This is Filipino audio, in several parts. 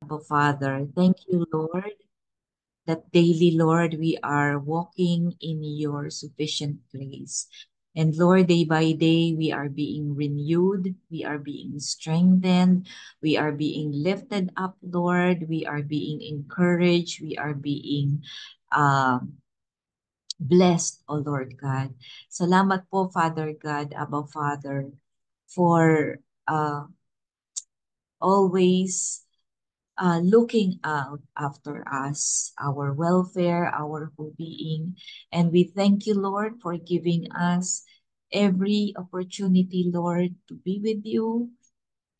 Abba Father. Thank you, Lord, that daily, Lord, we are walking in your sufficient grace. And Lord, day by day, we are being renewed, we are being strengthened, we are being lifted up, Lord, we are being encouraged, we are being blessed, O Lord God. Salamat po, Father God, Abba Father, for uh, always looking out after us, our welfare, our well-being. And we thank you, Lord, for giving us every opportunity, Lord, to be with you.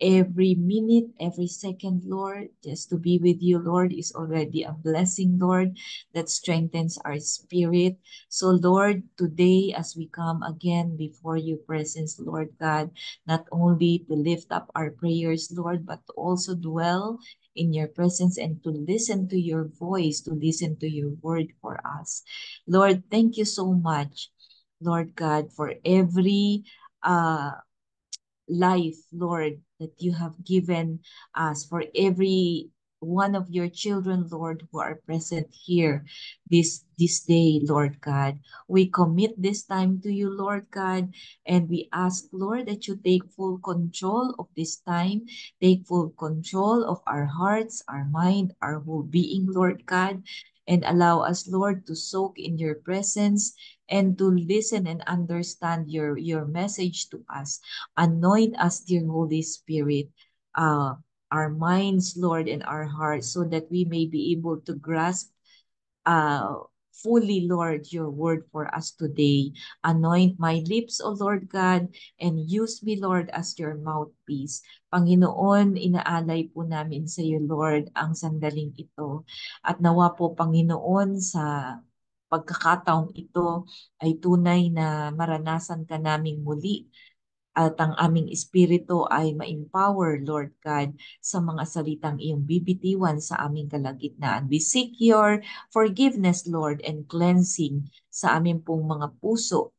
Every minute, every second, Lord, just to be with you, Lord, is already a blessing, Lord, that strengthens our spirit. So, Lord, today as we come again before your presence, Lord God, not only to lift up our prayers, Lord, but to also dwell in your presence and to listen to your voice, to listen to your word for us. Lord, thank you so much, Lord God, for every life, Lord, that you have given us, for every one of your children, Lord, who are present here this day, Lord God. We commit this time to you, Lord God, and we ask, Lord, that you take full control of this time, take full control of our hearts, our mind, our whole being, Lord God, and allow us, Lord, to soak in your presence and to listen and understand your message to us. Anoint us, dear Holy Spirit, uh, our minds, Lord, and our hearts, so that we may be able to grasp uh, fully, Lord, your word for us today. Anoint my lips, O Lord God, and use me, Lord, as your mouthpiece. Panginoon, inaalay po namin sa iyo, Lord, ang sandaling ito. At nawa po, Panginoon, sa pagkakataong ito ay tunay na maranasan ka naming muli at ang aming espiritu ay ma-empower, Lord God, sa mga salitang iyong bibitiwan sa aming kalagitnaan. We seek your forgiveness, Lord, and cleansing sa amin pong mga puso,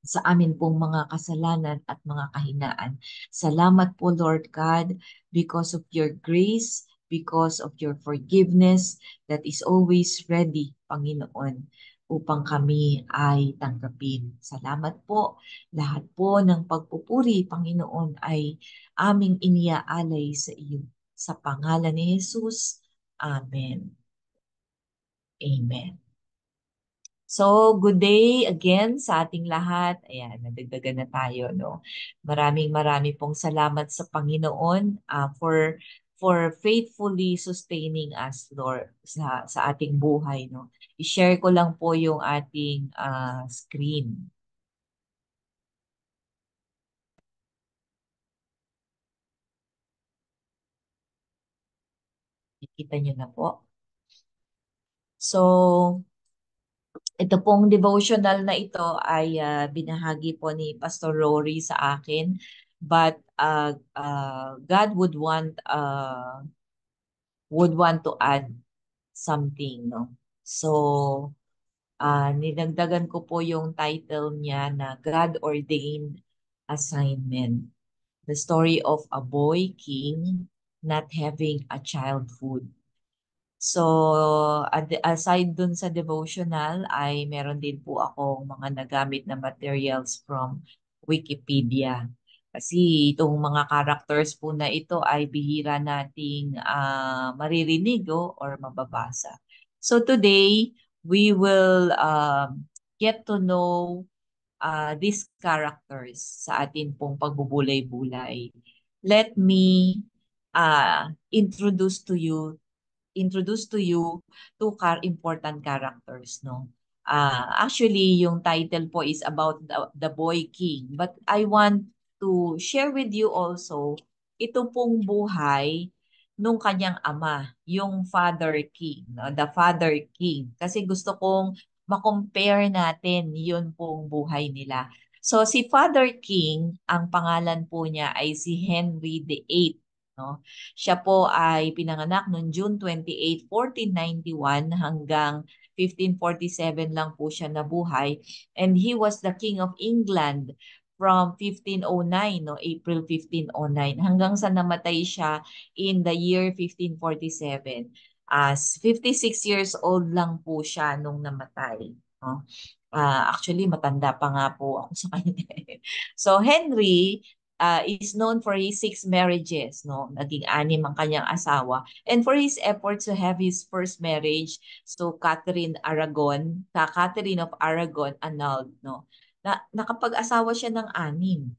sa amin pong mga kasalanan at mga kahinaan. Salamat po, Lord God, because of your grace, because of your forgiveness that is always ready, Panginoon, upang kami ay tanggapin. Salamat po. Lahat po ng pagpupuri, Panginoon, ay aming iniaalay sa iyo. Sa pangalan ni Jesus. Amen. Amen. So, good day again sa ating lahat. Ayan, nadagdagan na tayo, no? Maraming pong salamat sa Panginoon for faithfully sustaining us, Lord, sa ating buhay, no? I-share ko lang po yung ating screen. Nakikita nyo na po. So, ito pong devotional na ito ay binahagi po ni Pastor Rory sa akin. But God would want to add something, no? So, nilagdagan ko po yung title niya na God-Ordained Assignment. The story of a boy king not having a childhood. So, aside dun sa devotional, ay meron din po akong mga nagamit na materials from Wikipedia. Kasi itong mga characters po na ito ay bihira nating maririnig or mababasa. So today, we will get to know these characters sa atin pong pagbubulay-bulay. Let me introduce to you important characters, no. Actually yung title po is about the boy king, but I want to share with you also ito pong buhay nung kanyang ama, yung father king, no? The father king, kasi gusto kong ma-compare natin yun pong buhay nila. So si Father King, ang pangalan po niya ay si Henry VIII, no. Siya po ay pinanganak noong June 28, 1491 hanggang 1547 lang po siya nabuhay. And he was the King of England from 1509, no, April 1509, hanggang sa namatay siya in the year 1547. As 56 years old lang po siya nung namatay. No? Actually, matanda pa nga po ako sa kanya. So, Henry is known for his 6 marriages. No? Naging 6 ang kanyang asawa. And for his efforts to have his first marriage, so Catherine of Aragon annulled. No? Nakapag-asawa siya ng 6.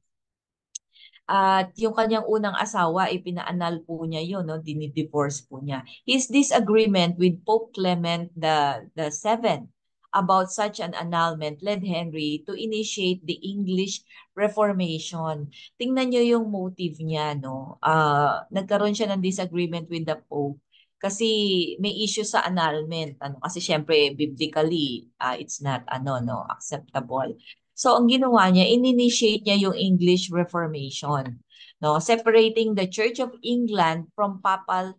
At yung kanyang unang asawa, ipinaanal po niya yun, no? Dinidivorce po niya. His disagreement with Pope Clement the Seventh about such an annulment led Henry to initiate the English Reformation. Tingnan niyo yung motive niya, no? Nagkaroon siya ng disagreement with the Pope kasi may issue sa annulment. Ano? Kasi syempre, biblically, it's not acceptable. So ang ginawa niya, in-initiate niya yung English Reformation, no? Separating the Church of England from papal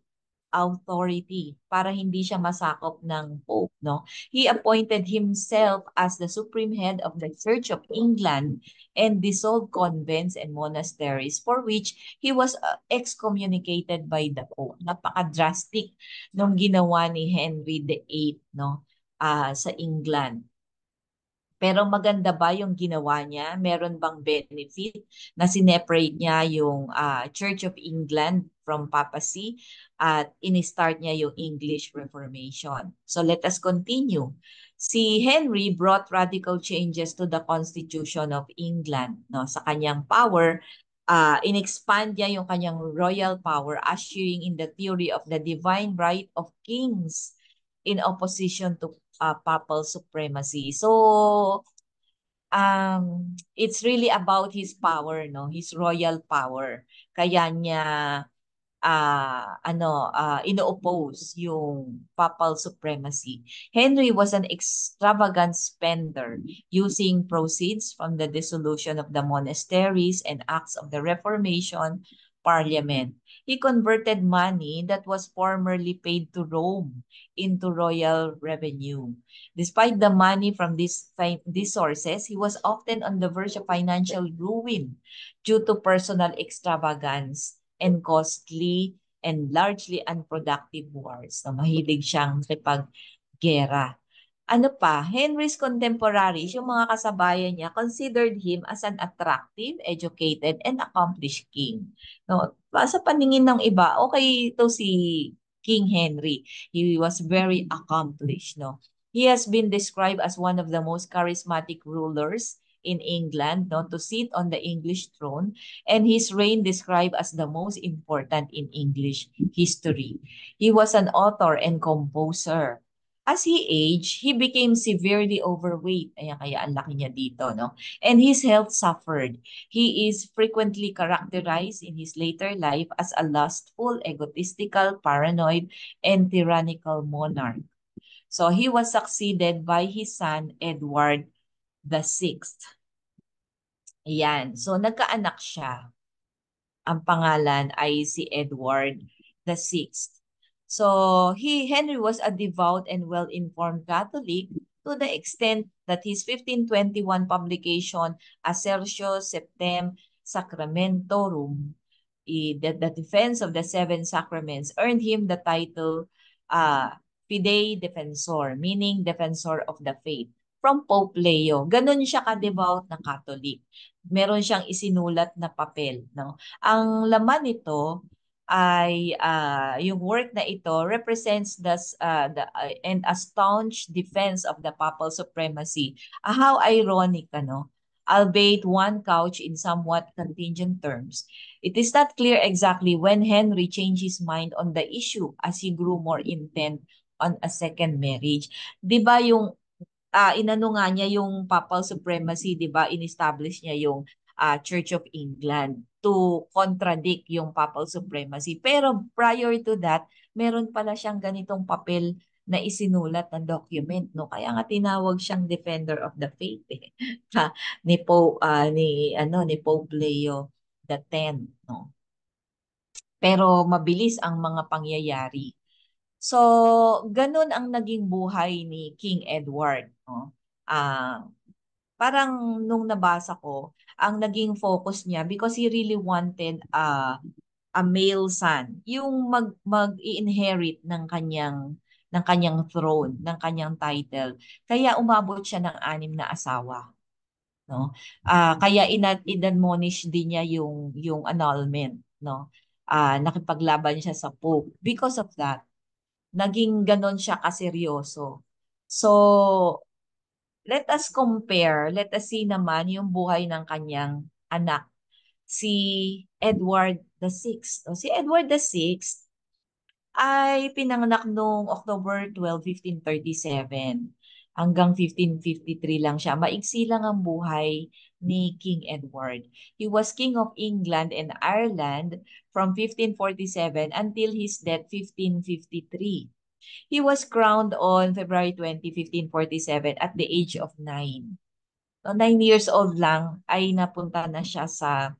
authority para hindi siya masakop ng Pope, no? He appointed himself as the supreme head of the Church of England and dissolved convents and monasteries for which he was excommunicated by the Pope. Napaka-drastic nung ginawa ni Henry VIII, no? Sa England. Pero maganda ba yung ginawa niya? Meron bang benefit na sineparate niya yung Church of England from papacy at in-start niya yung English Reformation? So let us continue. Si Henry brought radical changes to the Constitution of England. No? Sa kanyang power, in-expand niya yung kanyang royal power, ushering in the theory of the divine right of kings in opposition to papal supremacy. So, it's really about his power, no? His royal power. Kaya niya ino-oppose yung papal supremacy. Henry was an extravagant spender, using proceeds from the dissolution of the monasteries and acts of the Reformation Parliament. He converted money that was formerly paid to Rome into royal revenue. Despite the money from these sources, he was often on the verge of financial ruin due to personal extravagance and costly and largely unproductive wars. So, mahilig siyang gera. Ano pa, Henry's contemporaries, yung mga kasabayan niya, considered him as an attractive, educated, and accomplished king. No, sa paningin ng iba, okay ito si King Henry. He was very accomplished. No? He has been described as one of the most charismatic rulers in England, no, to sit on the English throne, and his reign described as the most important in English history. He was an author and composer. As he aged, he became severely overweight. Ayan, kaya ang laki niya dito, no? And his health suffered. He is frequently characterized in his later life as a lustful, egotistical, paranoid, and tyrannical monarch. So he was succeeded by his son, Edward the Sixth. Ayan. So nagkaanak siya. Ang pangalan ay si Edward the Sixth. So Henry was a devout and well-informed Catholic to the extent that his 1521 publication Assertio Septem Sacramentorum, the defense of the seven sacraments, earned him the title Fidei Defensor, meaning defensor of the faith, from Pope Leo. Ganon siya ka-devout na Catholic. Meron siyang isinulat na papel, no? Ang laman nito ay yung work na ito represents and a staunch defense of the papal supremacy. How ironic, ano? Albeit one couch in somewhat contingent terms. It is not clear exactly when Henry changed his mind on the issue as he grew more intent on a second marriage. 'Di ba yung inano nga niya yung papal supremacy, 'di ba? In-establish niya yung Church of England to contradict yung papal supremacy. Pero prior to that, meron pala siyang ganitong papel na isinulat na document, no? Kaya nga tinawag siyang defender of the faith eh. Ni Pope Leo the 10th, no? Pero mabilis ang mga pangyayari. So, ganun ang naging buhay ni King Edward, no? Ah, parang nung nabasa ko, ang naging focus niya because he really wanted a male son, yung mag-i-inherit ng kanyang throne, ng kanyang title. Kaya umabot siya ng 6 na asawa, no? Kaya inadmonish din niya yung annulment, no? Nakipaglaban siya sa Pope because of that. Naging ganon siya kaseryoso. So, let us see naman yung buhay ng kanyang anak, si Edward the Sixth. Si Edward the Sixth ay pinanganak noong October 12, 1537. Hanggang 1553 lang siya. Maigsi lang ang buhay ni King Edward. He was King of England and Ireland from 1547 until his death 1553. He was crowned on February 20, 1547 at the age of 9. So, 9 years old lang ay napunta na siya sa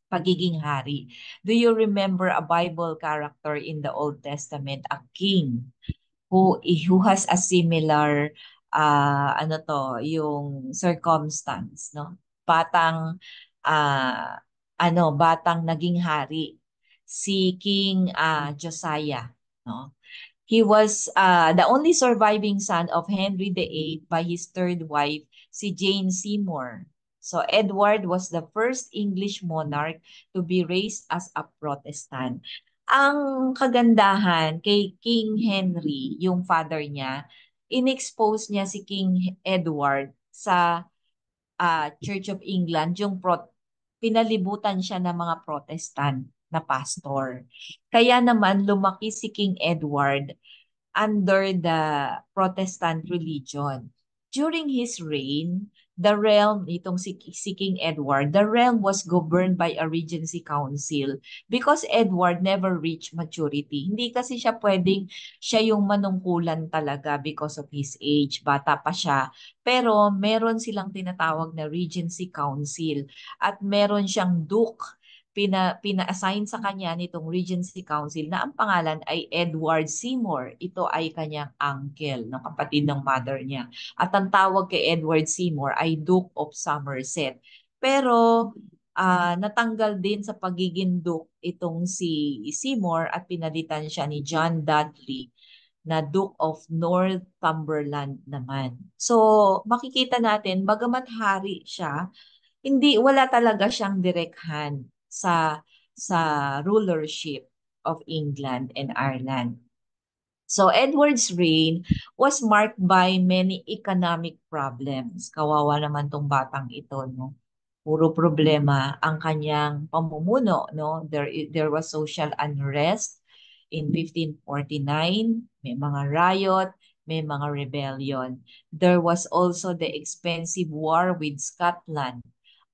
pagiging hari. Do you remember a Bible character in the Old Testament, a king who has a similar yung circumstance, no? Batang ah batang naging hari, si King Josiah, no? He was the only surviving son of Henry VIII by his third wife, si Jane Seymour. So Edward was the first English monarch to be raised as a Protestant. Ang kagandahan kay King Henry, yung father niya, inexpose niya si King Edward sa Church of England, pinalibutan siya ng mga Protestant na pastor. Kaya naman lumaki si King Edward under the Protestant religion. During his reign, the realm, si King Edward, the realm was governed by a regency council because Edward never reached maturity. Hindi kasi siya yung manungkulan talaga because of his age. Bata pa siya. Pero meron silang tinatawag na regency council at meron siyang duke pina-assign sa kanya nitong Regency Council na ang pangalan ay Edward Seymour. Ito ay kanyang uncle, no, kapatid ng mother niya. At ang tawag kay Edward Seymour ay Duke of Somerset. Pero natanggal din sa pagiging Duke itong si Seymour at pinalitan siya ni John Dudley na Duke of Northumberland naman. So makikita natin, bagamat hari siya, wala talaga siyang direct hand sa rulership of England and Ireland. So Edward's reign was marked by many economic problems. Kawawa naman tong batang ito, no? Puro problema ang kanyang pamumuno, no? There was social unrest in 1549, may mga riot, may mga rebellion. There was also the expensive war with Scotland.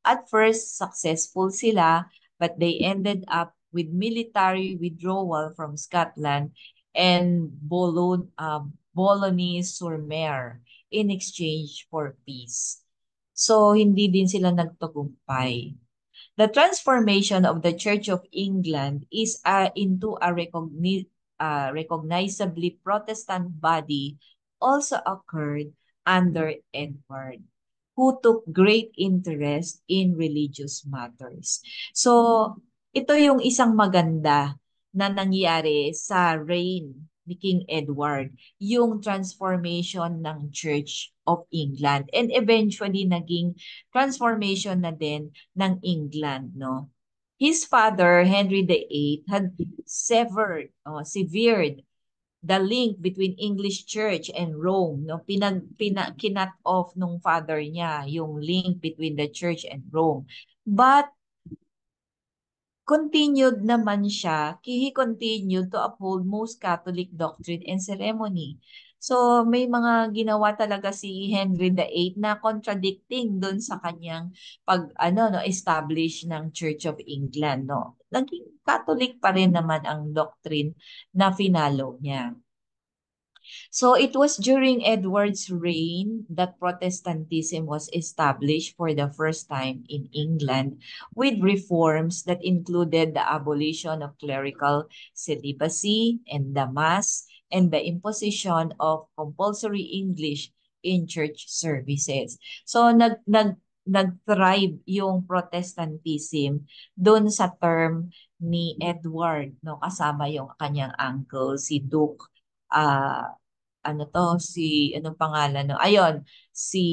At first, successful sila, but they ended up with military withdrawal from Scotland and Boulogne-sur-Mer in exchange for peace. So, hindi din sila nagtagumpay. The transformation of the Church of England is into a recognizably Protestant body also occurred under Edward, who took great interest in religious matters. So, ito yung isang maganda na nangyari sa reign ni King Edward, yung transformation ng Church of England and eventually naging transformation na din ng England, no? His father, Henry VIII, had severed the link between English Church and Rome, no? Kinat off nung father niya yung link between the Church and Rome. But continued naman siya, he continued to uphold most Catholic doctrine and ceremony. So may mga ginawa talaga si Henry VIII na contradicting doon sa kanyang establish ng Church of England, no. Naging Catholic pa rin naman ang doctrine na finalo niya. So it was during Edward's reign that Protestantism was established for the first time in England with reforms that included the abolition of clerical celibacy and the Mass and the imposition of compulsory English in church services. So nag-thrive yung Protestantism doon sa term ni Edward, no, kasama yung kanyang uncle si Duke, ah ano to, si anong pangalan, no, ayun, si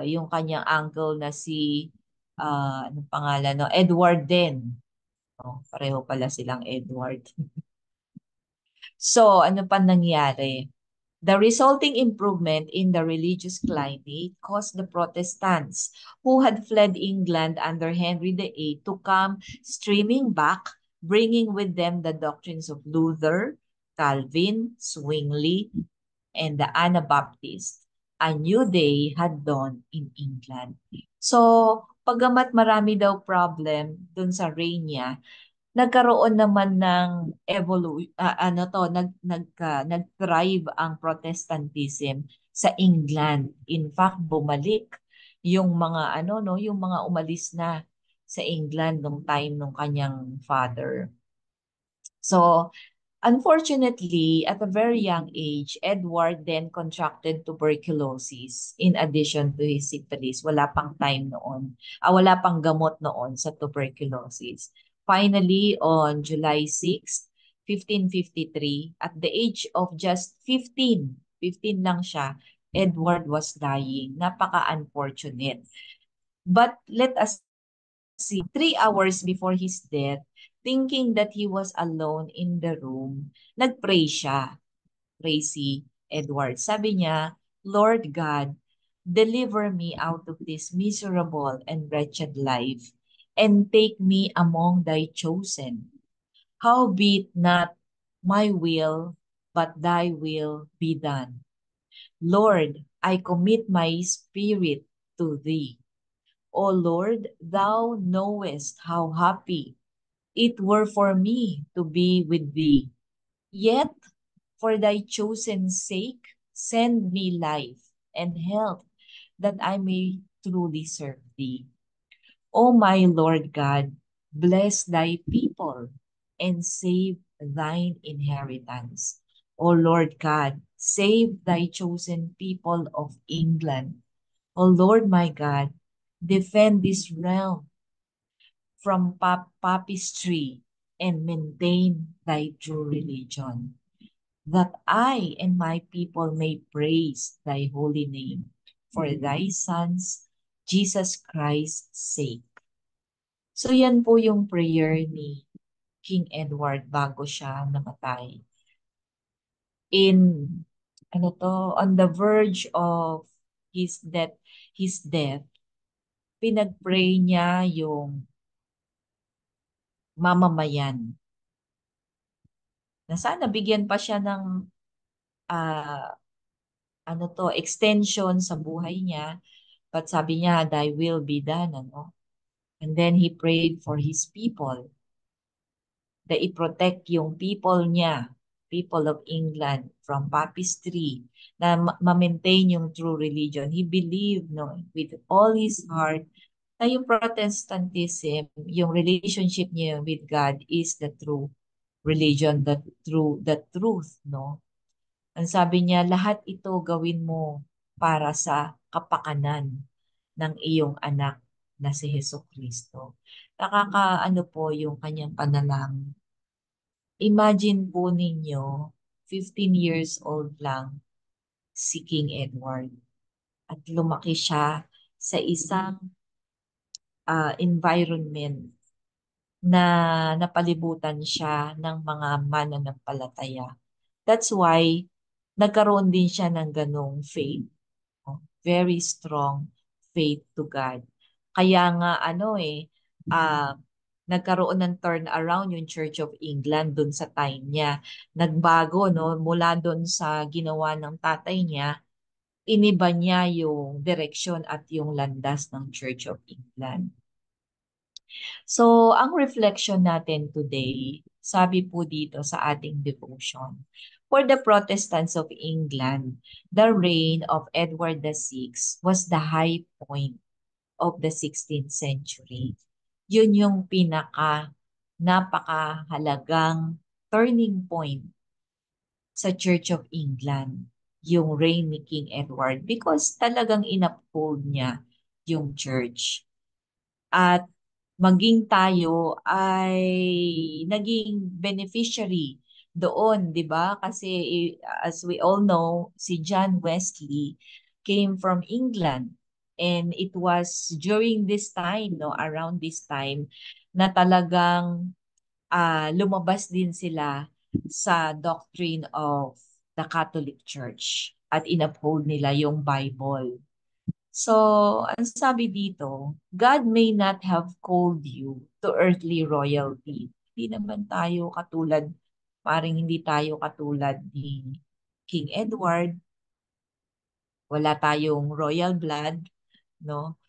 yung kanyang uncle na si anong pangalan, no, Edward din, no, pareho pala silang Edward. So ano pa nangyari? The resulting improvement in the religious climate caused the Protestants who had fled England under Henry VIII to come streaming back, bringing with them the doctrines of Luther, Calvin, Zwingli, and the Anabaptists. A new day had dawned in England. So, pagamat marami daw problem dun sa reign niya, nagkaroon naman ng nag-thrive ang Protestantism sa England. In fact, bumalik yung mga yung mga umalis na sa England nung time nung kanyang father. So, unfortunately, at a very young age, Edward then contracted tuberculosis in addition to his syphilis. Wala pang time noon. Wala pang gamot noon sa tuberculosis. Finally, on July 6, 1553, at the age of just 15 lang siya, Edward was dying. Napaka-unfortunate. But let us see, 3 hours before his death, thinking that he was alone in the room, nagpray siya. Pray si Edward. Sabi niya, Lord God, deliver me out of this miserable and wretched life, and take me among thy chosen. Howbeit not my will, but thy will be done. Lord, I commit my spirit to thee. O Lord, thou knowest how happy it were for me to be with thee. Yet, for thy chosen sake, send me life and health, that I may truly serve thee. O my Lord God, bless thy people and save thine inheritance. O Lord God, save thy chosen people of England. O Lord my God, defend this realm from papistry and maintain thy true religion, that I and my people may praise thy holy name for thy Son's Jesus Christ's sake. So yan po yung prayer ni King Edward bago siya namatay. In on the verge of his death, pinagpray niya yung mamamayan na sana bigyan pa siya ng ah, extension sa buhay niya. But sabi niya, thy will be done, ano? And then he prayed for his people, that i-protect yung people niya, people of England, from papistry, na ma-maintain yung true religion. He believed, no, with all his heart, na yung Protestantism, yung relationship niya with God is the true religion, the truth, no? Ang sabi niya, lahat ito gawin mo para sa kapakanan ng iyong anak na si Hesus Kristo. Nakakaano po yung kanyang panalangin. Imagine po ninyo, 15 years old lang si King Edward at lumaki siya sa isang environment na napalibutan siya ng mga mananampalataya. That's why nagkaroon din siya ng ganong faith, no? Very strong faith to God. Kaya nga ah, nagkaroon ng turnaround yung Church of England dun sa time niya. Nagbago, no, mula dun sa ginawa ng tatay niya, iniba niya yung direksyon at yung landas ng Church of England. So, ang reflection natin today, sabi po dito sa ating devotion, for the Protestants of England, the reign of Edward VI was the high point of the 16th century. Yun yung napakahalagang turning point sa Church of England. yung reign ni King Edward because talagang inuphold niya yung church. At maging tayo ay naging beneficiary doon, 'di ba? Kasi as we all know, si John Wesley came from England, and it was during this time, no, around this time na talagang lumabas din sila sa doctrine of the Catholic Church at inuphold nila yung Bible. So, ang sabi dito, God may not have called you to earthly royalty. Hindi naman tayo katulad, paring hindi tayo katulad ni King Edward. Wala tayong royal blood, no?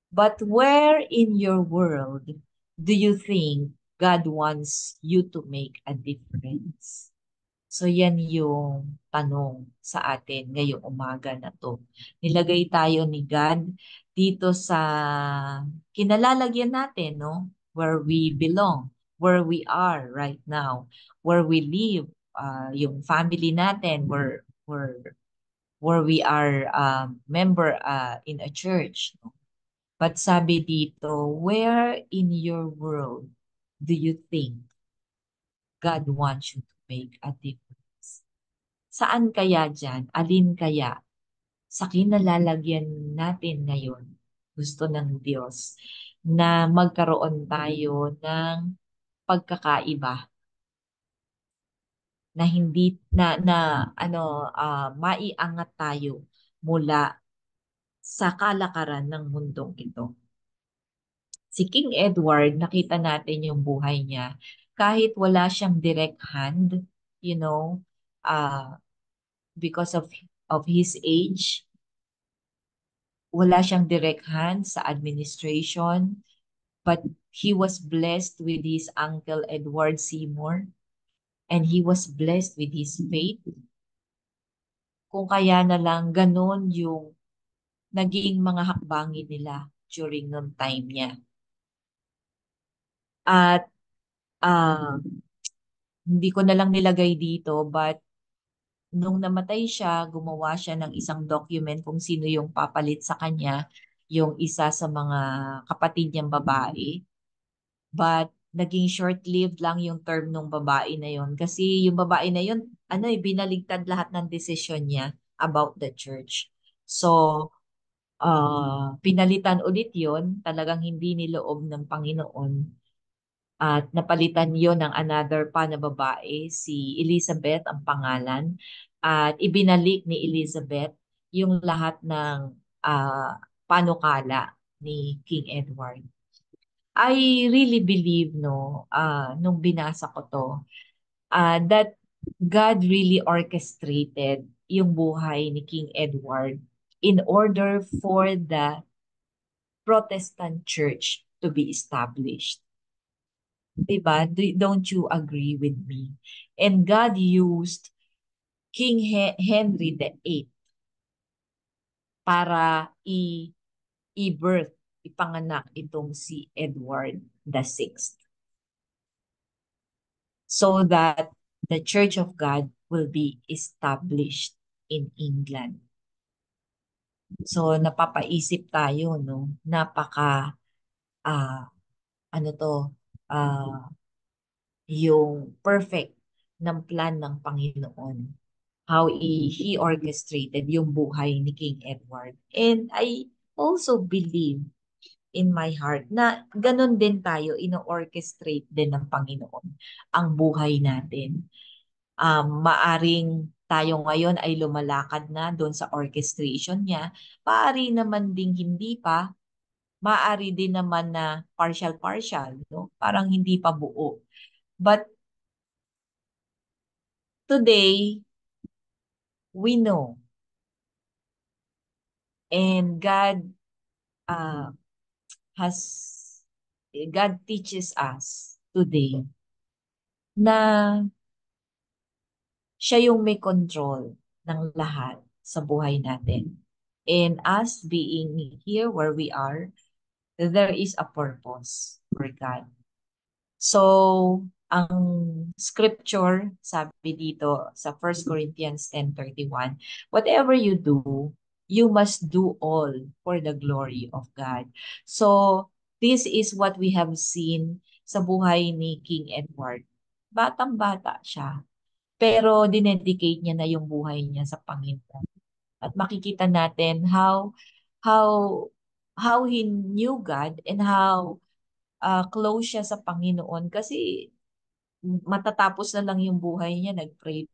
But where in your world do you think God wants you to make a difference? So yan yung tanong sa atin ngayong umaga na to. Nilagay tayo ni God dito sa kinalalagyan natin, no? Where we belong, where we are right now, where we live, yung family natin, where we are member in a church. No? But sabi dito, where in your world do you think God wants you to make a difference? Saan kaya dyan? Alin kaya sa kinalalagyan natin ngayon gusto ng Diyos na magkaroon tayo ng pagkakaiba na hindi na maiangat tayo mula sa kalakaran ng mundong ito. Si King Edward, nakita natin yung buhay niya. Kahit wala siyang direct hand, you know, because of his age, wala siyang direct hand sa administration, but he was blessed with his uncle Edward Seymour, and he was blessed with his faith. Kung kaya na lang ganun yung naging mga hakbangin nila during nung time niya. At uh, hindi ko na lang nilagay dito, but nung namatay siya, gumawa siya ng isang document kung sino yung papalit sa kanya, yung isa sa mga kapatid niyang babae. But naging short-lived lang yung term ng babae na yun. Kasi yung babae na yun, binaligtad lahat ng decision niya about the church. So, pinalitan ulit yon, talagang hindi niloob ng Panginoon. At napalitan yon ng another pa na babae, si Elizabeth ang pangalan. At ibinalik ni Elizabeth yung lahat ng panukala ni King Edward. I really believe, no, nung binasa ko to, that God really orchestrated yung buhay ni King Edward in order for the Protestant Church to be established. Diba? Don't you agree with me? And God used King Henry VIII para i-birth, ipanganak itong si Edward VI. So that the Church of God will be established in England. So napapaisip tayo, no? Napaka ah ano to, yung perfect ng plan ng Panginoon. How he orchestrated yung buhay ni King Edward. And I also believe in my heart na ganun din tayo, ino-orchestrate din ng Panginoon ang buhay natin. Maaring tayo ngayon ay lumalakad na doon sa orchestration niya. Paari naman ding hindi pa. Maari din naman na partial-partial, no? Parang hindi pa buo. But today, we know, and uh, has God teaches us today na siya yung may control ng lahat sa buhay natin. And us being here where we are, there is a purpose for God. So, ang scripture, sabi dito sa 1 Corinthians 10:31, whatever you do, you must do all for the glory of God. So, this is what we have seen sa buhay ni King Edward. Batang-bata siya, pero dinedicate niya na yung buhay niya sa Panginoon. At makikita natin how how he knew God and how close siya sa Panginoon kasi matatapos na lang yung buhay niya, nag-pray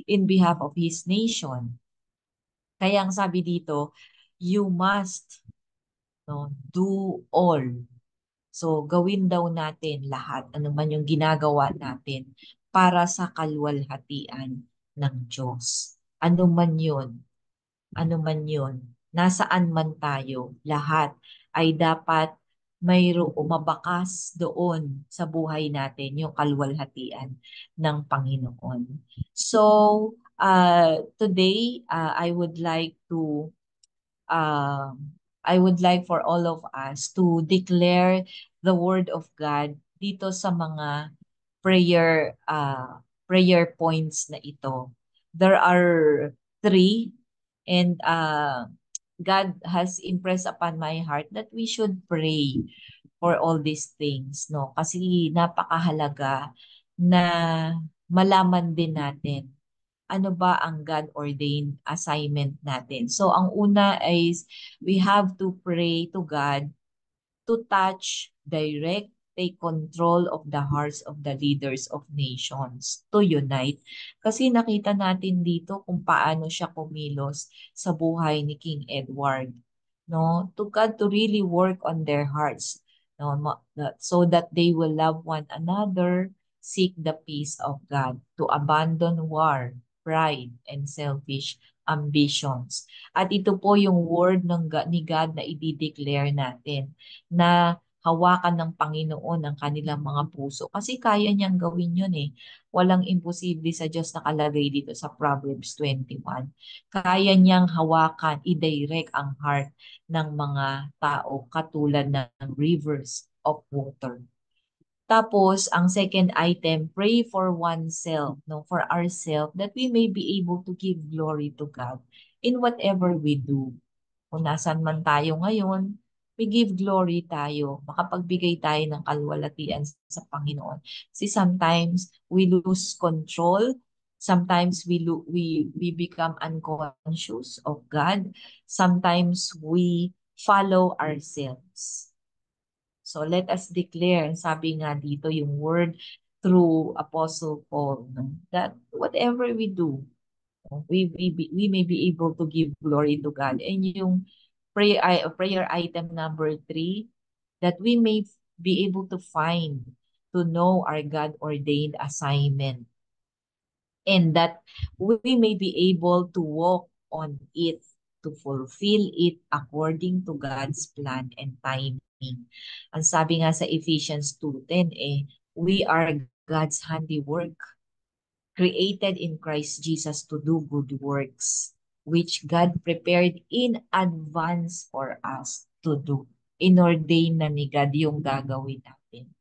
in behalf of his nation. Kaya ang sabi dito, you must do all. So, gawin daw natin lahat, ano man yung ginagawa natin para sa kalwalhatian ng Diyos. Ano man yun, ano man yun, nasaan man tayo, lahat ay dapat mayroong mabakas doon sa buhay natin, yung kalwalhatian ng Panginoon. So, today, I would like for all of us to declare the word of God dito sa mga prayer points na ito. There are three, and God has impressed upon my heart that we should pray for all these things, no? Kasi napakahalaga na malaman din natin ano ba ang God-ordained assignment natin. So, ang una is we have to pray to God to touch, direct, take control of the hearts of the leaders of nations to unite. Kasi nakita natin dito kung paano siya kumilos sa buhay ni King Edward. No? To God to really work on their hearts. No? So that they will love one another, seek the peace of God, to abandon war, pride, and selfish ambitions. At ito po yung word ni God na i-declare natin na hawakan ng Panginoon ang kanilang mga puso. Kasi kaya niyang gawin yun eh. Walang imposible sa Diyos nakalagay dito sa Proverbs 21. Kaya niyang hawakan, i-direct ang heart ng mga tao katulad ng rivers of water. Tapos, ang second item, pray for oneself, no, for ourselves, that we may be able to give glory to God in whatever we do. Kung nasan man tayo ngayon, we give glory tayo. Makapagbigay tayo ng kalwalatian sa Panginoon. Kasi sometimes we lose control. Sometimes we become unconscious of God. Sometimes we follow ourselves. So let us declare, sabi nga dito yung word through Apostle Paul, no, that whatever we do, we may be able to give glory to God. And yung prayer item number 3, that we may be able to find, to know our God-ordained assignment, and that we may be able to walk on it, to fulfill it according to God's plan and timing. Ang sabi nga sa Ephesians 2:10, we are God's handiwork, created in Christ Jesus to do good works, which God prepared in advance for us to do. Inordain na ni God yung gagawin natin.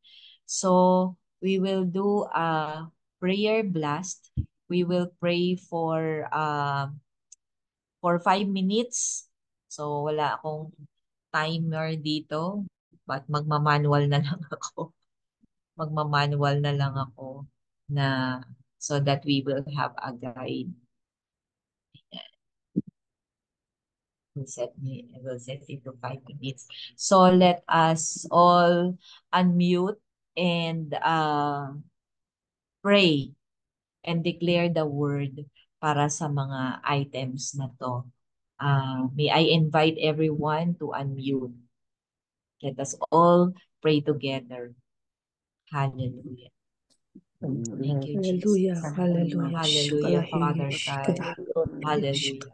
So, we will do a prayer blast. We will pray for 5 minutes. So, wala akong timer dito, but magmamanual na lang ako. Magmamanual na lang ako na so that we will have a guide. I will set it to 5 minutes. So let us all unmute and pray and declare the word para sa mga items na to. May I invite everyone to unmute. Let us all pray together. Hallelujah. Thank you, Jesus. Hallelujah, hallelujah. Hallelujah, Father God. Hallelujah.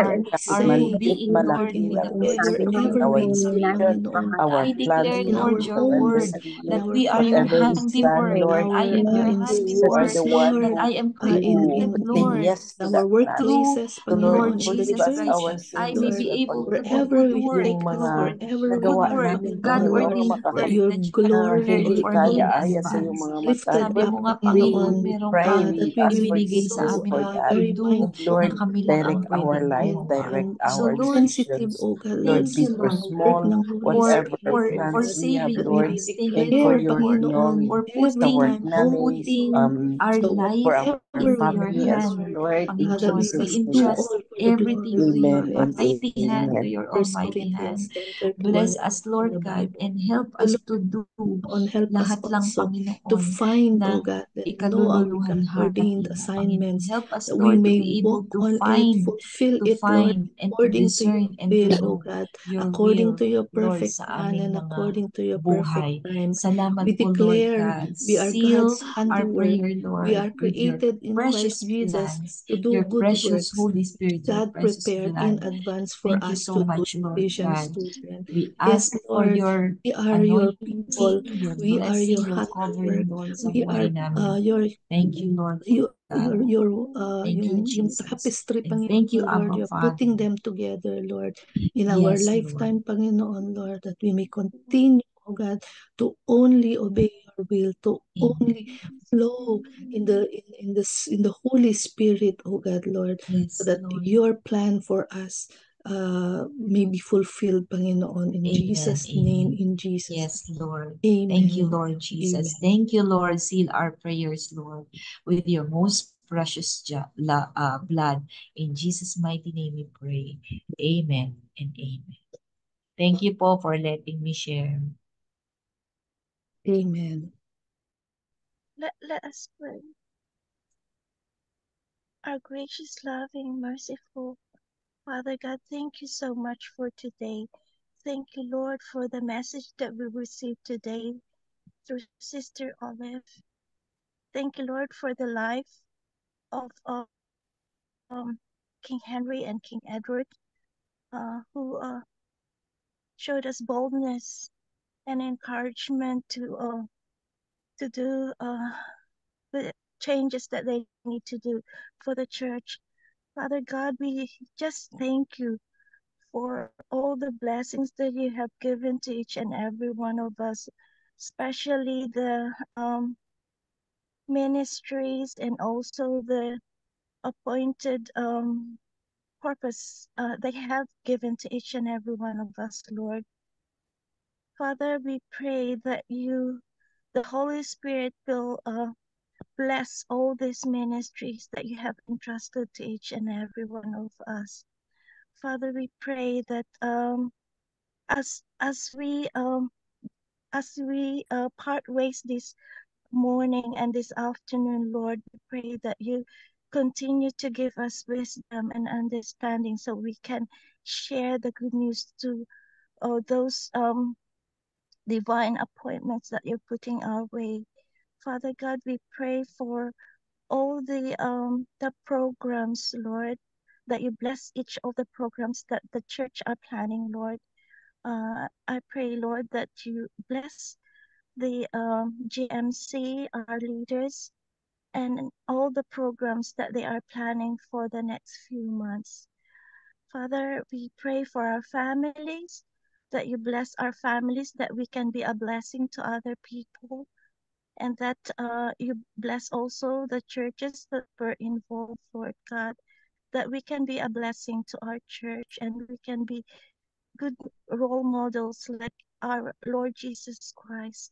our say being, Lord, in with the the Lord, best of our wherever we ability, serve, Lord. Panginoon, I declare, in Lord, our your homes, word, in that our we are your families, handiwork, in that I our am your in handiwork, schools, that Lord, I am in created, Lord, our through workplaces, Lord Panginoon, in the Jesus Christ, that church, I may Lord, be able to do wherever good we work, take a step, Lord, wherever we good walk, work, Panginoon, God-ordained that work your that you have glory, prepared Lord, for me in will be advance. lifted Sabi up, mo nga, Panginoon, Panginoon, meron kang that we will be ibinigay sa so amin to very do na mindful kami lang ang pwedeng gumawa. So and Lord, sensitive, oh God, Lord, thank you, sa Lord, mga work ng Holy for Spirit, Lord, saving that we us. Thank you, declare, Lord, Panginoon, for every time, Holy putting Spirit. our So life whatever into we your do, hand, Lord, that we Panginoon. We must do entrust all for the glory everything of to your God. mighty hand, to your First almighty hand. Corinthians 10:31. Bless us, Lord God, and help us to do help us lahat lang, also to Panginoon, find, na oh God, no our ikalululuhalhati ordained mo, Panginoon. assignments, Help us, that we Lord, to may be able walk to on it, find, fulfill it, Lord, and to according to your discern and to will, oh know God, your according will, to your Lord, perfect sa plan aming and mga according to your buhay. perfect time. Salamat We po, Lord declare God. we are Seal God's our handiwork. prayer, We Lord, are with your created in precious Christ Jesus plans, to do your good precious works Holy Spirit, your God precious prepared in blood. advance for Thank you us so to do. much, Lord Patience, God. children. We Yes, ask for Lord, your we are your anointing, people. your We are blessing, your your handiwork. covering, Lord, sa We are buhay namin. your Thank you, Lord God. Thank you, yung Jesus. tapestry, And thank you, Panginoon, Lord. Abba You're putting Father. them together, Lord, in our Yes, lifetime, Lord. Panginoon, Lord, that we may continue, oh God, to only obey your will, to only flow in the Holy Spirit, oh God, Lord, Yes, so that Lord. your plan for us may be fulfilled, Panginoon, in Amen. Jesus' name, Amen. in Jesus' Yes, name. Lord. Amen. Thank you, Lord Jesus. Amen. Thank you, Lord. Seal our prayers, Lord, with your most precious blood. In Jesus' mighty name we pray. Amen and amen. Thank you po for letting me share. Amen. Let us pray. Our gracious, loving, merciful Father God, thank you so much for today. Thank you, Lord, for the message that we received today through Sister Olive. Thank you, Lord, for the life of King Henry and King Edward, who showed us boldness and encouragement to do the changes that they need to do for the church. Father God, we just thank you for all the blessings that you have given to each and every one of us, especially the ministries and also the appointed purpose they have given to each and every one of us, Lord. Father, we pray that the Holy Spirit will bless all these ministries that you have entrusted to each and every one of us. Father, we pray that as we part ways this morning and this afternoon, Lord, we pray that you continue to give us wisdom and understanding so we can share the good news to those divine appointments that you're putting our way. Father God, we pray for all the programs, Lord, that you bless each of the programs that the church are planning, Lord. I pray, Lord, that you bless the GMC, our leaders, and all the programs that they are planning for the next few months. Father, we pray for our families, that you bless our families, that we can be a blessing to other people, and that you bless also the churches that were involved, Lord God, that we can be a blessing to our church and we can be good role models like our Lord Jesus Christ.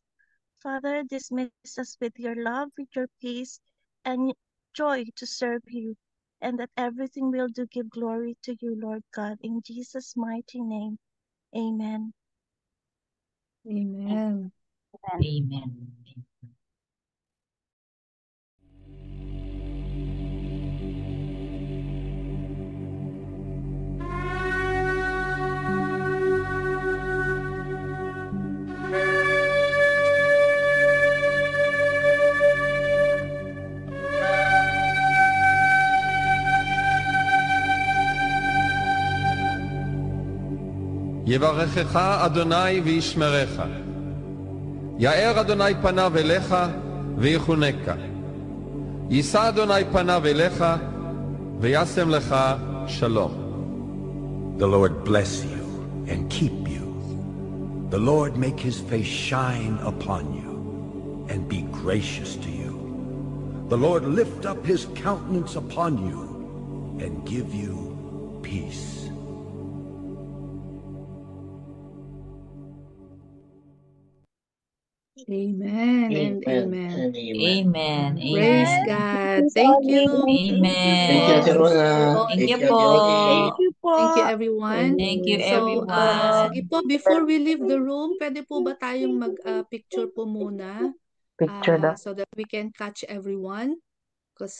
Father, dismiss us with your love, with your peace, and joy to serve you, and that everything will do give glory to you, Lord God. In Jesus' mighty name, amen. Amen. Amen. יברכך אדוני וישמרך. יאר אדוני פניו אליך ויחונקה. יישא אדוני פניו אליך וישם לך שלום. The Lord bless you and keep you. The Lord make his face shine upon you and be gracious to you. The Lord lift up his countenance upon you and give you peace. Amen and amen. Amen. Praise Amen. God. Thank you. Amen. Thank you, Ate Rona. Thank you Thank you, Ate po. Ogie. Thank you po. po. Thank you, everyone. Thank you, So, everyone. sige po, before we leave the room, pwede po ba tayong mag-picture po muna Picture na. so that we can catch everyone?